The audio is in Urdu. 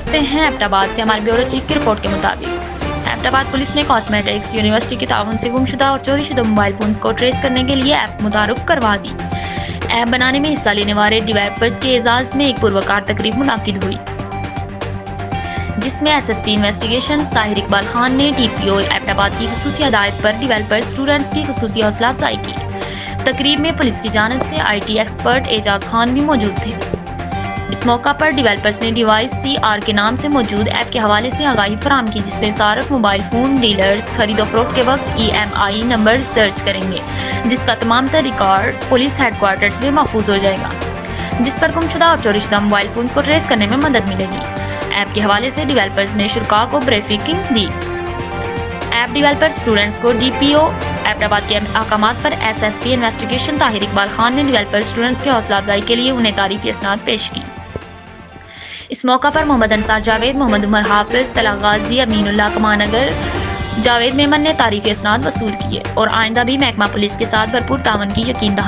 کرتے ہیں ایبٹ آباد سے ہمارے بیورو چیف کی رپورٹ کے مطابق ایبٹ آباد پولیس نے کاسمیٹکس یونیورسٹی کے تعاون سے گمشدہ اور چوری شدہ موبائل فونز کو ٹریس کرنے کے لیے ایپ متعارف کروا دی۔ ایپ بنانے میں حصہ لینے والے ڈیولپرز کے اعزاز میں ایک پروقار تقریب منعقد ہوئی، جس میں ایس ایس پی انویسٹیگیشنز طاہر اقبال خان نے ڈی پی او ایبٹ آباد کی خصوصی ہدایت پر ڈیولپر اسٹوڈنٹس کی خصوصی حوصلہ افزائی کی۔ تقریب میں پولیس کی جانب سے آئی ٹی ایکسپرٹ اعجاز خان بھی موجود تھے۔ اس موقع پر ڈیولپرز نے ڈیوائس سی آر کے نام سے موجود ایپ کے حوالے سے آگاہی فراہم کی، جس میں صارف موبائل فون ڈیلرز خرید و فروخت کے وقت ای ایم آئی نمبرز درج کریں گے، جس کا تمام تر ریکارڈ پولیس ہیڈ کوارٹرز میں محفوظ ہو جائے گا، جس پر گمشدہ اور چوری شدہ موبائل فونز کو ٹریس کرنے میں مدد ملے گی۔ ایپ کے حوالے سے ڈیولپرز نے شرکاء کو بریفنگ دی۔ ایپ ڈیولپر اسٹوڈنٹس کو D P O Abbottabad کے احکامات پر S S P investigation Tahir Iqbal Khan نے ڈیولپر اسٹوڈنٹس کی حوصلہ افزائی کے لیے انہیں تعریفی اسناد پیش کی۔ اس موقع پر محمد انصار جاوید، محمد عمر حافظ، طلعت غازی، امین اللہ کمانگر، جاوید میمن نے تعریفی اسناد وصول کیے اور آئندہ بھی محکمہ پولیس کے ساتھ بھرپور تعاون کی یقین دہانی